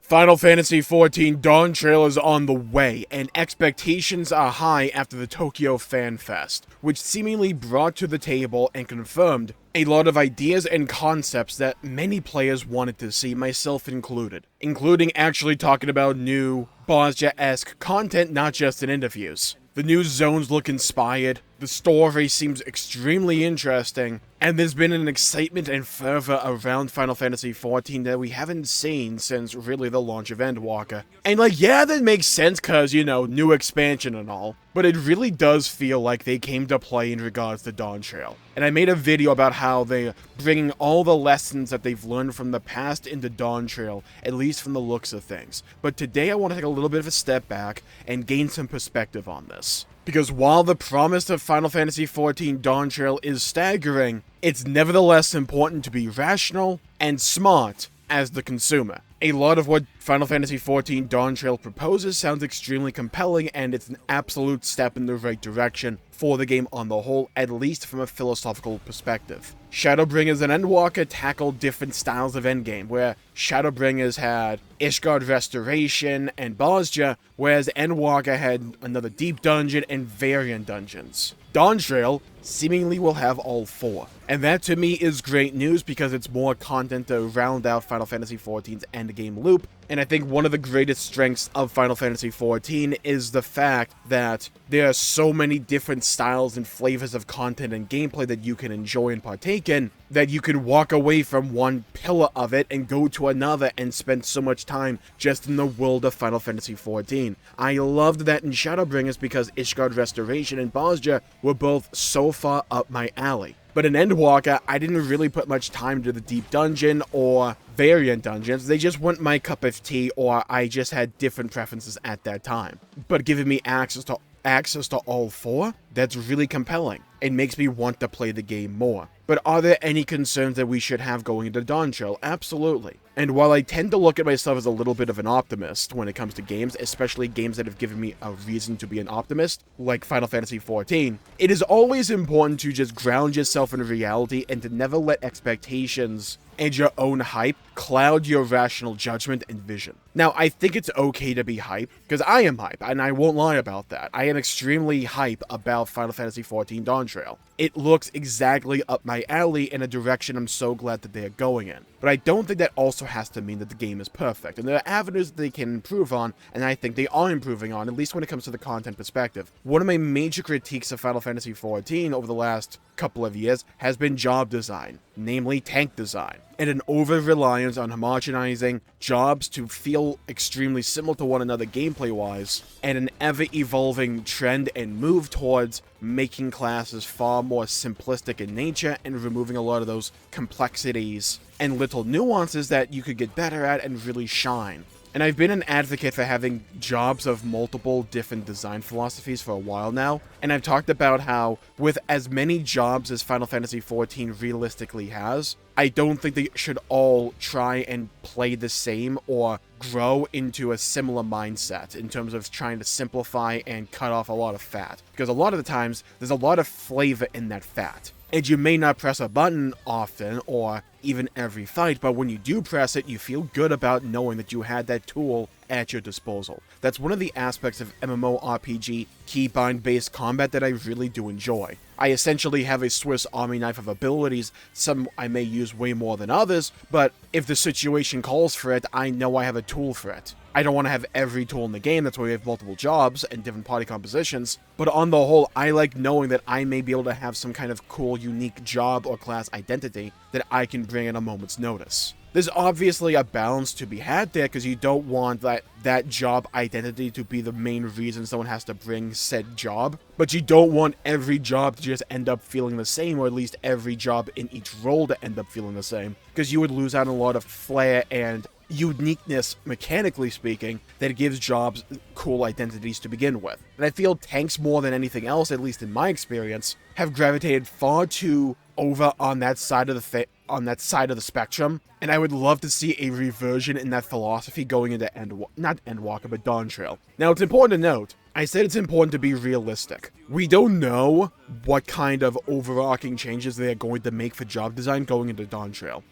Final Fantasy XIV Dawntrail is on the way, and expectations are high after the Tokyo Fan Fest, which seemingly brought to the table and confirmed a lot of ideas and concepts that many players wanted to see, myself included, including actually talking about new Bozja-esque content, not just in interviews. The new zones look inspired, the story seems extremely interesting, and there's been an excitement and fervor around Final Fantasy XIV that we haven't seen since really the launch of Endwalker. And yeah, that makes sense cause, new expansion and all, but it really does feel like they came to play in regards to Dawntrail. And I made a video about how they're bringing all the lessons that they've learned from the past into Dawntrail, at least from the looks of things. But today I want to take a little bit of a step back and gain some perspective on this. Because while the promise of Final Fantasy XIV Dawntrail is staggering, it's nevertheless important to be rational and smart as the consumer. A lot of what Final Fantasy XIV Dawntrail proposes sounds extremely compelling, and it's an absolute step in the right direction for the game on the whole, at least from a philosophical perspective. Shadowbringers and Endwalker tackled different styles of Endgame, where Shadowbringers had Ishgard Restoration and Bozja, whereas Endwalker had another deep dungeon and variant dungeons. Dawntrail seemingly will have all four, and that to me is great news because it's more content to round out Final Fantasy XIV's endgame loop, and I think one of the greatest strengths of Final Fantasy XIV is the fact that there are so many different styles and flavors of content and gameplay that you can enjoy and partake in, that you could walk away from one pillar of it and go to another and spend so much time just in the world of Final Fantasy XIV. I loved that in Shadowbringers because Ishgard Restoration and Bozja were both so far up my alley. But in Endwalker, I didn't really put much time into the deep dungeon or variant dungeons. They just weren't my cup of tea, or I just had different preferences at that time. But giving me access to all four, that's really compelling. It makes me want to play the game more. But are there any concerns that we should have going into Dawntrail? Absolutely. And while I tend to look at myself as a little bit of an optimist when it comes to games, especially games that have given me a reason to be an optimist, like Final Fantasy XIV, it is always important to just ground yourself in reality and to never let expectations and your own hype cloud your rational judgment and vision. Now, I think it's okay to be hype, because I am hype, and I won't lie about that. I am extremely hype about Final Fantasy XIV Dawntrail. It looks exactly up my alley in a direction I'm so glad that they're going in. But I don't think that also has to mean that the game is perfect, and there are avenues that they can improve on, and I think they are improving on, at least when it comes to the content perspective. One of my major critiques of Final Fantasy XIV over the last couple of years has been job design, namely tank design, and an over-reliance on homogenizing jobs to feel extremely similar to one another gameplay-wise, and an ever-evolving trend and move towards making classes far more simplistic in nature and removing a lot of those complexities and little nuances that you could get better at and really shine. And I've been an advocate for having jobs of multiple different design philosophies for a while now, and I've talked about how, with as many jobs as Final Fantasy XIV realistically has, I don't think they should all try and play the same or grow into a similar mindset in terms of trying to simplify and cut off a lot of fat. Because a lot of the times, there's a lot of flavor in that fat. And you may not press a button often or even every fight, but when you do press it, you feel good about knowing that you had that tool at your disposal. That's one of the aspects of MMORPG keybind-based combat that I really do enjoy. I essentially have a Swiss Army knife of abilities. Some I may use way more than others, but if the situation calls for it, I know I have a tool for it. I don't want to have every tool in the game, that's why we have multiple jobs and different party compositions, but on the whole, I like knowing that I may be able to have some kind of cool, unique job or class identity that I can bring at a moment's notice. There's obviously a balance to be had there, because you don't want that job identity to be the main reason someone has to bring said job, but you don't want every job to just end up feeling the same, or at least every job in each role to end up feeling the same, because you would lose out on a lot of flair and uniqueness, mechanically speaking, that gives jobs cool identities to begin with. And I feel tanks, more than anything else, at least in my experience, have gravitated far too over on that side of the spectrum, and I would love to see a reversion in that philosophy going into not Endwalker, but Dawntrail. Now, it's important to note, I said it's important to be realistic. We don't know what kind of overarching changes they're going to make for job design going into Dawntrail.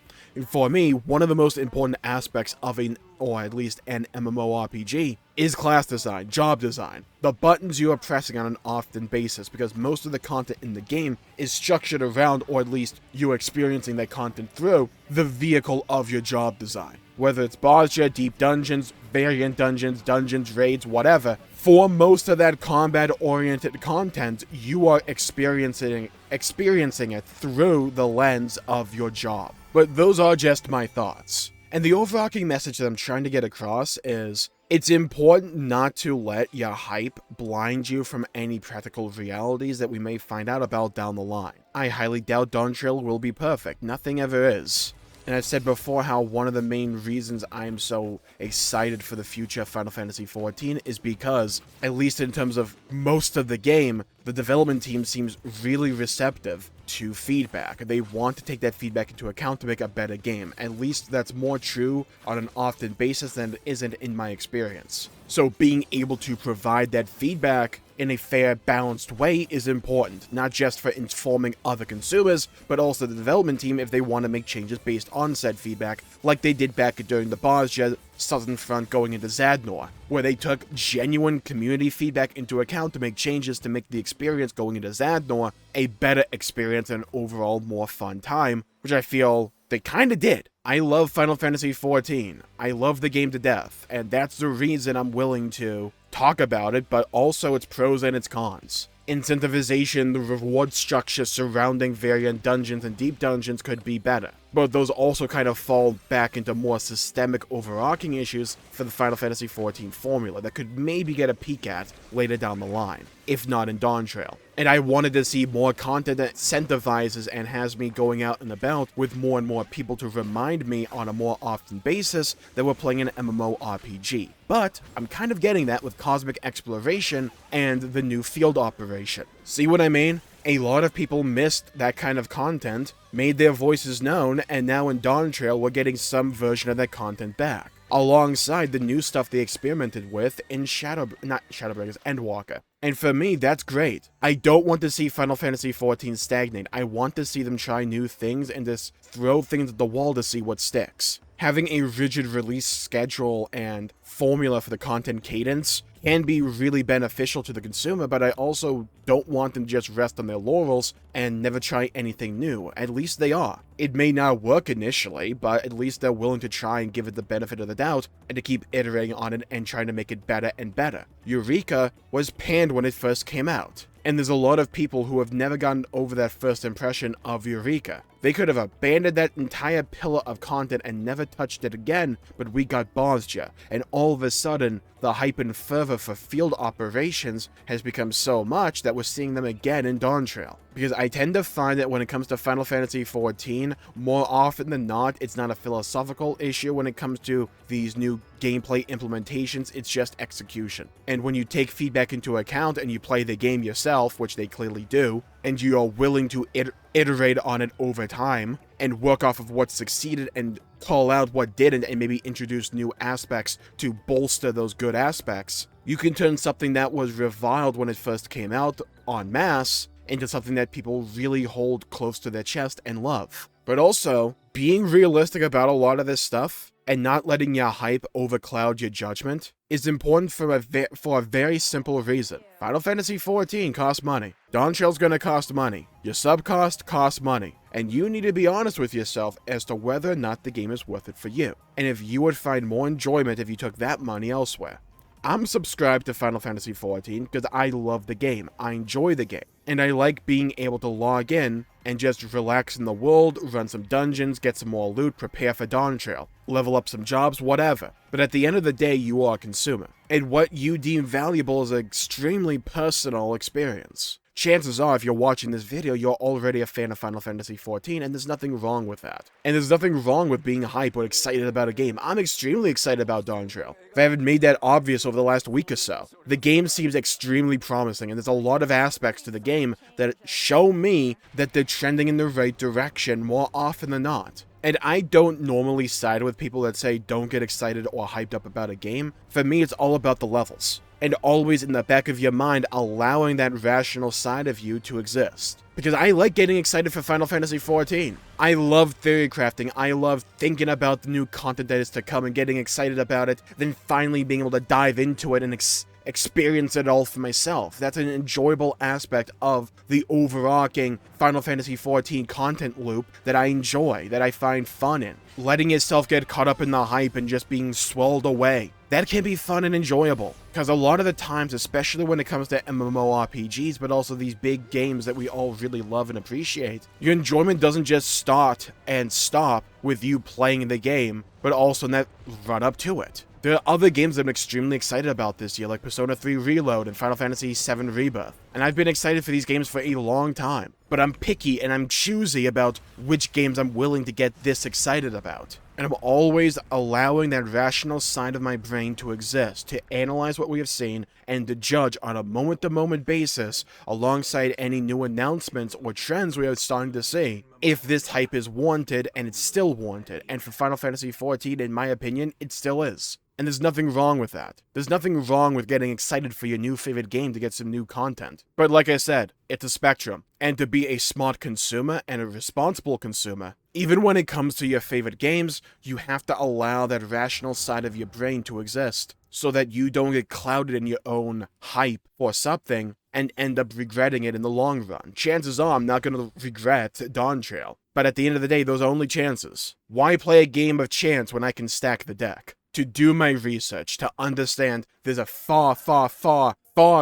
For me, one of the most important aspects of or at least an MMORPG, is class design, job design. The buttons you are pressing on an often basis, because most of the content in the game is structured around, or at least you experiencing that content through, the vehicle of your job design. Whether it's Bosja, deep dungeons, variant dungeons, dungeons, raids, whatever, for most of that combat-oriented content, you are experiencing it through the lens of your job. But those are just my thoughts. And the overarching message that I'm trying to get across is, it's important not to let your hype blind you from any practical realities that we may find out about down the line. I highly doubt Dawntrail will be perfect. Nothing ever is. And I've said before how one of the main reasons I'm so excited for the future of Final Fantasy XIV is because, at least in terms of most of the game, the development team seems really receptive to feedback. They want to take that feedback into account to make a better game. At least that's more true on an often basis than it isn't in my experience. So being able to provide that feedback in a fair, balanced way is important, not just for informing other consumers, but also the development team if they want to make changes based on said feedback, like they did back during the Bosja Southern Front going into Zadnor, where they took genuine community feedback into account to make changes to make the experience going into Zadnor a better experience and an overall more fun time, which I feel they kinda did. I love Final Fantasy XIV. I love the game to death, and that's the reason I'm willing to talk about it, but also its pros and its cons. Incentivization, the reward structure surrounding variant dungeons and deep dungeons could be better, but those also kind of fall back into more systemic overarching issues for the Final Fantasy XIV formula that could maybe get a peek at later down the line, if not in Dawntrail. And I wanted to see more content that incentivizes and has me going out and about with more and more people to remind me on a more often basis that we're playing an MMORPG. But I'm kind of getting that with Cosmic Exploration and the new field operation. See what I mean? A lot of people missed that kind of content, made their voices known, and now in Dawntrail we're getting some version of that content back, alongside the new stuff they experimented with in Endwalker. And for me, that's great. I don't want to see Final Fantasy XIV stagnate. I want to see them try new things and just throw things at the wall to see what sticks. Having a rigid release schedule and formula for the content cadence can be really beneficial to the consumer, but I also don't want them to just rest on their laurels and never try anything new. At least they are. It may not work initially, but at least they're willing to try and give it the benefit of the doubt and to keep iterating on it and trying to make it better and better. Eureka was panned when it first came out, and there's a lot of people who have never gotten over that first impression of Eureka. They could have abandoned that entire pillar of content and never touched it again, but we got Bosja, and all of a sudden, the hype and fervor for field operations has become so much that we're seeing them again in Dawntrail. Because I tend to find that when it comes to Final Fantasy XIV, more often than not, it's not a philosophical issue when it comes to these new gameplay implementations, it's just execution. And when you take feedback into account and you play the game yourself, which they clearly do, and you are willing to iterate on it over time, and work off of what succeeded and call out what didn't, and maybe introduce new aspects to bolster those good aspects, you can turn something that was reviled when it first came out en masse into something that people really hold close to their chest and love. But also, being realistic about a lot of this stuff, and not letting your hype overcloud your judgment, is important for a very simple reason. Final Fantasy XIV costs money. Dawntrail's gonna cost money. Your sub cost costs money. And you need to be honest with yourself as to whether or not the game is worth it for you, and if you would find more enjoyment if you took that money elsewhere. I'm subscribed to Final Fantasy XIV because I love the game, I enjoy the game, and I like being able to log in and just relax in the world, run some dungeons, get some more loot, prepare for Dawntrail, level up some jobs, whatever. But at the end of the day, you are a consumer, and what you deem valuable is an extremely personal experience. Chances are, if you're watching this video, you're already a fan of Final Fantasy XIV, and there's nothing wrong with that. And there's nothing wrong with being hyped or excited about a game. I'm extremely excited about Dawntrail. If I haven't made that obvious over the last week or so. The game seems extremely promising, and there's a lot of aspects to the game that show me that they're trending in the right direction more often than not. And I don't normally side with people that say don't get excited or hyped up about a game. For me, it's all about the levels. and always in the back of your mind allowing that rational side of you to exist. Because I like getting excited for Final Fantasy XIV. I love theory crafting, I love thinking about the new content that is to come and getting excited about it, then finally being able to dive into it and experience it all for myself. That's an enjoyable aspect of the overarching Final Fantasy XIV content loop that I enjoy, that I find fun in. Letting yourself get caught up in the hype and just being swelled away. That can be fun and enjoyable, because a lot of the times, especially when it comes to MMORPGs, but also these big games that we all really love and appreciate, your enjoyment doesn't just start and stop with you playing the game, but also in that run up to it. There are other games that I'm extremely excited about this year, like Persona 3 Reload and Final Fantasy VII Rebirth, and I've been excited for these games for a long time, but I'm picky and I'm choosy about which games I'm willing to get this excited about. And I'm always allowing that rational side of my brain to exist, to analyze what we have seen, and to judge on a moment-to-moment basis, alongside any new announcements or trends we are starting to see, if this hype is warranted, and it's still warranted. And for Final Fantasy XIV, in my opinion, it still is. And there's nothing wrong with that. There's nothing wrong with getting excited for your new favorite game to get some new content. But like I said, it's a spectrum. And to be a smart consumer and a responsible consumer, even when it comes to your favorite games, you have to allow that rational side of your brain to exist, so that you don't get clouded in your own hype for something and end up regretting it in the long run. Chances are I'm not going to regret Dawntrail, but at the end of the day, those are only chances. Why play a game of chance when I can stack the deck? To do my research, to understand there's a far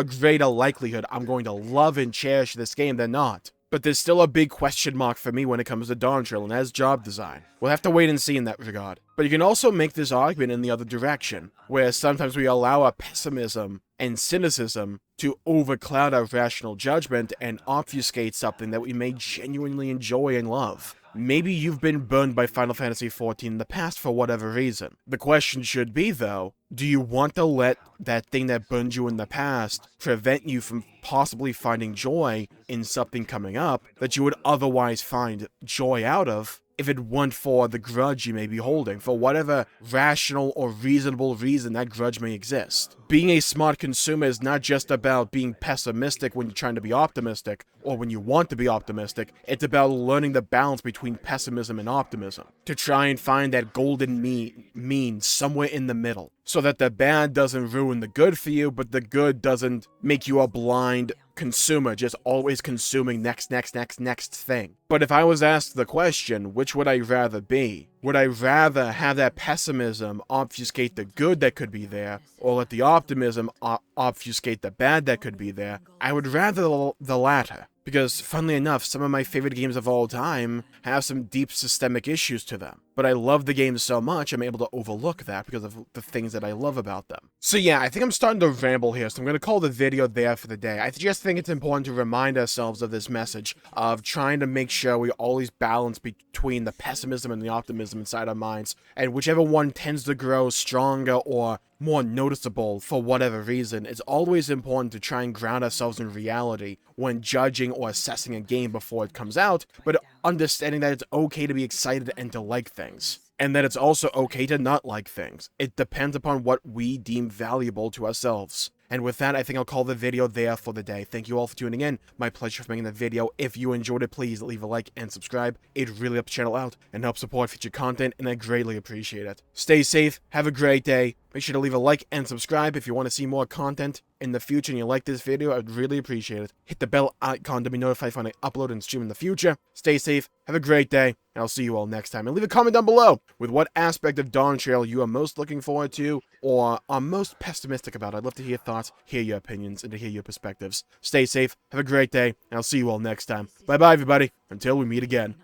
greater likelihood I'm going to love and cherish this game than not. But there's still a big question mark for me when it comes to Dawntrail and as job design. We'll have to wait and see in that regard. But you can also make this argument in the other direction, where sometimes we allow our pessimism and cynicism to overcloud our rational judgment and obfuscate something that we may genuinely enjoy and love. Maybe you've been burned by Final Fantasy XIV in the past for whatever reason. The question should be, though, do you want to let that thing that burned you in the past prevent you from possibly finding joy in something coming up that you would otherwise find joy out of if it weren't for the grudge you may be holding, for whatever rational or reasonable reason that grudge may exist? Being a smart consumer is not just about being pessimistic when you're trying to be optimistic, or when you want to be optimistic. It's about learning the balance between pessimism and optimism, to try and find that golden mean somewhere in the middle, so that the bad doesn't ruin the good for you, but the good doesn't make you a blind consumer, just always consuming next thing. But if I was asked the question, which would I rather be? Would I rather have that pessimism obfuscate the good that could be there, or let the optimism obfuscate the bad that could be there? I would rather the latter. Because, funnily enough, some of my favorite games of all time have some deep systemic issues to them. But I love the games so much, I'm able to overlook that because of the things that I love about them. So yeah, I think I'm starting to ramble here, so I'm going to call the video there for the day. I just think it's important to remind ourselves of this message of trying to make sure we always balance between the pessimism and the optimism inside our minds, and whichever one tends to grow stronger or more noticeable for whatever reason, it's always important to try and ground ourselves in reality when judging or assessing a game before it comes out, but understanding that it's okay to be excited and to like things, and that it's also okay to not like things. It depends upon what we deem valuable to ourselves. And with that, I think I'll call the video there for the day. Thank you all for tuning in. My pleasure for making the video. If you enjoyed it, please leave a like and subscribe. It really helps the channel out and helps support future content, and I greatly appreciate it. Stay safe. Have a great day. Make sure to leave a like and subscribe if you want to see more content in the future and you like this video. I'd really appreciate it. Hit the bell icon to be notified when I upload and stream in the future. Stay safe. Have a great day, and I'll see you all next time. And leave a comment down below with what aspect of Dawntrail you are most looking forward to or are most pessimistic about. I'd love to hear your thoughts, hear your opinions, and to hear your perspectives. Stay safe. Have a great day, and I'll see you all next time. Bye-bye, everybody. Until we meet again.